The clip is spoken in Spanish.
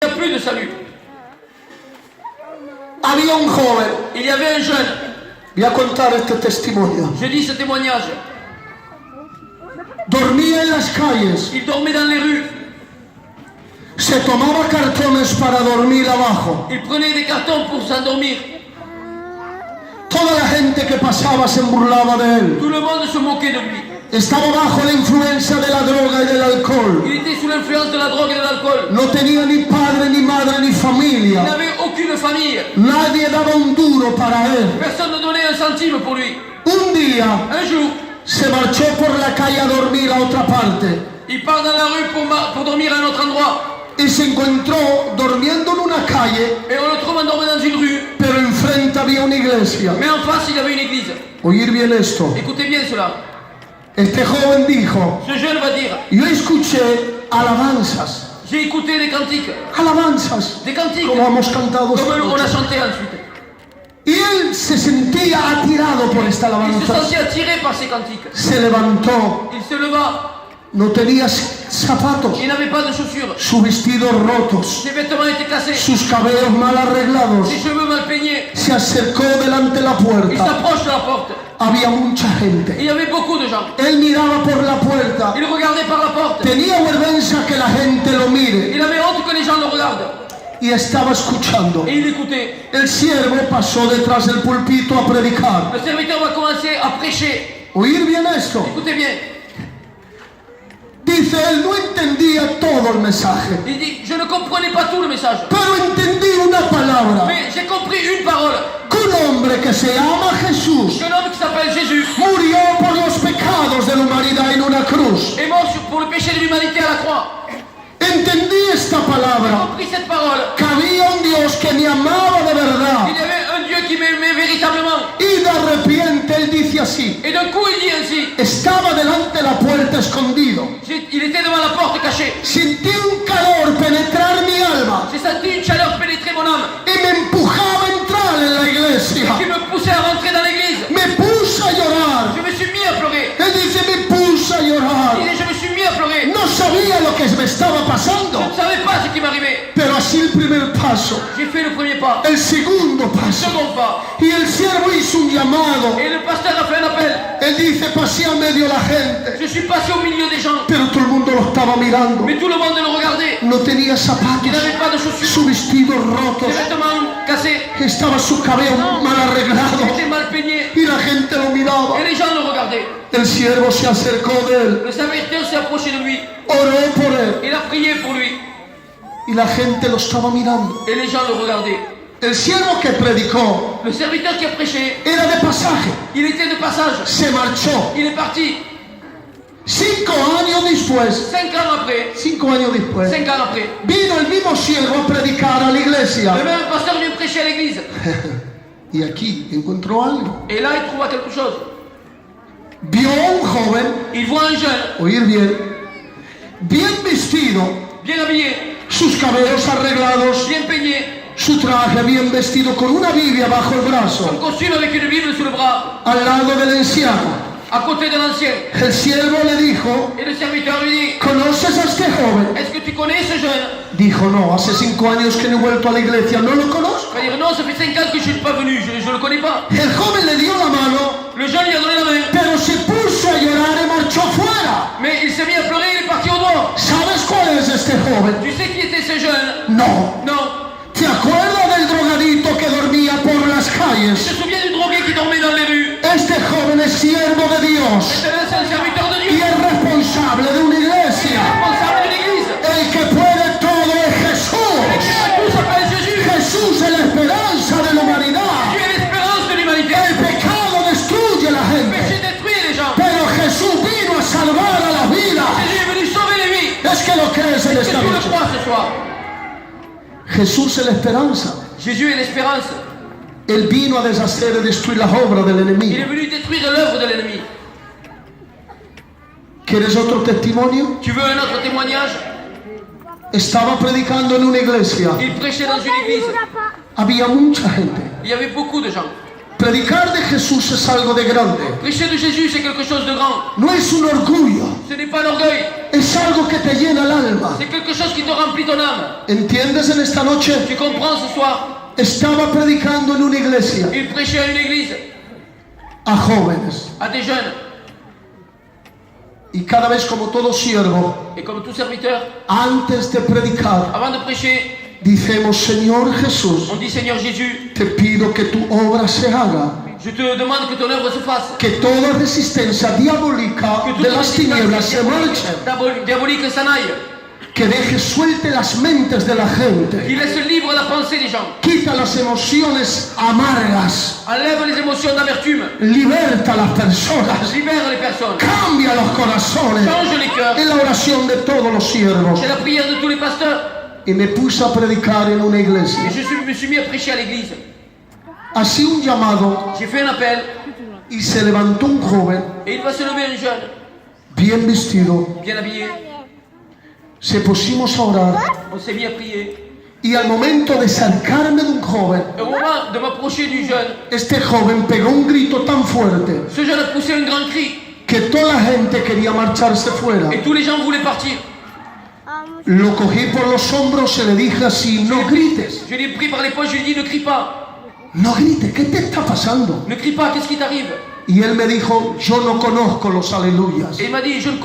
n'y a plus de salut. Había un joven, Il y avait un jeune, voy a contar este testimonio, je dis ce témoignage, dormía en las calles, il dormait dans les rues, se tomaba cartones para dormir abajo. il prenait des cartons pour s'endormir. Toda la gente que pasaba se burlaba de él. Tout le monde se moquait de lui. Estaba bajo la influencia de la droga y del alcohol. Il était sous l'influence de la drogue et de l'alcool. No tenía ni padre, ni madre, ni Il familia. n'avait aucune famille. Nadie daba un duro para él. Personne ne donnait un centime pour lui. Un día Un jour, se marchó por la calle a dormir a otra parte il part dans la rue pour dormir à un autre endroit. y se encontró durmiendo en una calle, Et on le trouve endormi dans une rue. pero enfrente había una iglesia. Mais en face, il y avait une église. Oír bien esto. Écoutez bien cela. Este joven dijo, Ce jeune va dire, yo escuché alabanzas, j'ai écouté des cantiques. alabanzas, Des cantiques. como hemos cantado esta Comme on a noche. chanté ensuite. Y él se sentía atirado por esta Il se alabanza. sentit attiré par ces cantiques. Se levantó, Il se leva. no tenía zapatos, Il n'avait pas de chaussures. sus vestidos rotos, Ses vêtements étaient cassés. sus cabellos mal arreglados. Ses cheveux mal peignés. Se acercó delante de la Il puerta. s'approche de la porte. Había mucha gente. Il y avait beaucoup de gens. Él miraba por la puerta. Il regardait par la porte. Tenía vergüenza que la gente lo mire Il avait honte que les gens le regardent. y estaba escuchando. Et il écoutait. El siervo pasó detrás del púlpito a predicar. Le serviteur va commencer à prêcher. Oír bien esto. Écoutez bien. Dice, él no entendía todo el mensaje, Il dit, je ne comprenais pas tout le message. pero entendí una palabra. Mais j'ai compris une parole. Que un hombre que se llama Jesús Qu'un homme qui s'appelle Jésus murió por los pecados de la humanidad en una cruz. est mort pour le péché de l'humanité à la croix. Entendí esta J'ai palabra. compris cette parole. Que había un Dios que me amaba de verdad. Il y avait un Dieu qui m'aimait véritablement. Y de repente él dice así. Et d'un coup, il dit ainsi. Estaba delante de la puerta escondido. Il était devant la porte cachée. Sentí un calor penetrar mi alma J'ai senti une chaleur pénétrer mon âme. y me empujaba a entrar en la iglesia. Qui me poussait à rentrer dans l'église. Me puse a llorar. Je me suis mis à pleurer. Él dice, me puse a llorar. Il dit, je me suis mis à pleurer. No sabía lo que me estaba Je pasando. ne savais pas ce qui m'arrivait. Pero así el primer paso, J'ai fait le premier pas. el segundo Le paso. second pas. Y el siervo hizo un llamado. Et le pasteur a fait un appel. Él dice, pasé a medio la gente. Je suis passé au milieu des gens. Pero todo el mundo lo estaba mirando. Mais tout le monde le regardait. No tenía zapatos, Il n'avait pas de chaussures. su vestido Ses rotos, vêtements cassés. estaba su cabello mal Il arreglado était mal peigné. y la gente lo miraba. Et les gens le regardaient. El siervo se acercó de él, Le serviteur s'est approché de lui. oró por él Il a prié pour lui. y la gente lo estaba mirando. Et les gens le regardaient. El siervo que predicó Le serviteur qui a prêché, era de pasaje, il était de passage. se marchó. Il est parti. 5 años después, 5 ans après, 5 años después, 5 ans après, vino el mismo siervo a predicar a la iglesia. le même pasteur vient prêcher à l'église. Y aquí encontró algo. Et là, il trouva quelque chose. Vio a un joven, Il voit un jeune, oír bien vestido, bien habillé, sus cabellos arreglados, bien peigné, su traje bien vestido con una Biblia bajo el son brazo, costume avec une Bible sous le bras, al lado del anciano. à côté de l'ancien. El siervo le dijo, Et le serviteur lui dit, ¿conoces a este joven? est-ce que tu connais ce jeune? Dijo, no, hace 5 años que no he vuelto a la iglesia, no lo conozco. Il va dire, non, ça fait 5 ans que je ne suis pas venu, je le connais pas. El joven le dio la mano, Le jeune lui a donné la main, pero se puso a llorar y marchó fuera. mais il s'est mis à pleurer, il est parti au dehors. ¿Sabes cuál es este joven? Tu sais qui était ce jeune? No. Non. ¿Te acuerdas del drogadito que dormía por las Tu calles? te souviens du drogué qui dormait dans les rues? Este joven es siervo de Dios C'est un serviteur de y Dieu, es responsable de una iglesia. responsable de l'église. El que puede todo es Jesús. Tout s'appelle Jésus. Jesús es la esperanza de la humanidad. Dieu est l'espérance de l'humanité. El pecado destruye a la Le gente, péché détruit les gens. pero Jesús vino a salvar a las vidas. Jésus est venu sauver les vies. Es que lo crees en Est-ce esta que tu le noche. crois ce soir? Jesús es la esperanza. Jésus est l'espérance. Él vino a deshacer y destruir las obras del Il est enemigo. venu détruire l'œuvre de l'ennemi. ¿Quieres otro testimonio? Tu veux un autre témoignage? Estaba predicando en una iglesia. Il prêchait dans une église. Había mucha gente. Il y avait beaucoup de gens. Predicar de Jesús es algo de grande. Prêcher de Jésus, c'est quelque chose de grand. No es un orgullo, Ce n'est pas l'orgueil. es algo que te llena el alma. C'est quelque chose qui te remplit ton âme. ¿Entiendes en esta noche? Tu comprends ce soir? Estaba predicando en una iglesia Il prêchait à une église, a jóvenes. à des jeunes. Y cada vez como todo siervo, Et comme tout serviteur, antes de predicar, avant de prêcher, decimos, Señor Jesús, on dit Seigneur Jésus, te pido que tu obra se haga. je te demande que ton œuvre se fasse. Que toda resistencia diabólica Que de las tinieblas se marche. diabolique s'en aille. Que deje suelte las mentes de la gente. Qu'il laisse libre la pensée des gens. Quita las emociones amargas. Enlève les émotions d'amertume. Liberta a las personas. Libère les personnes. Cambia los corazones. Change les cœurs. Es la oración de todos los siervos. C'est la prière de tous les pasteurs. Y me puse a predicar en una iglesia. Et me suis mis à prêcher à l'église. Así un llamado J'ai fait un appel y se levantó un joven et il va se lever un jeune, bien vestido. bien habillé. Se pusimos a orar On s'est mis à prier. y al momento de acercarme de un joven, Au moment de m'approcher du jeune, este joven pegó un grito tan fuerte ce jeune a poussé un grand cri que toda la gente quería marcharse fuera. et tous les gens voulaient partir. Lo cogí por los hombros y le dije así, no grites, Je l'ai pris par les poches, je lui ai dit ne crie pas. no grites, ¿qué te está pasando? Ne crie pas, qu'est-ce qui t'arrive? Y él me dijo, yo no conozco los aleluyas. Et il m'a dit je ne connais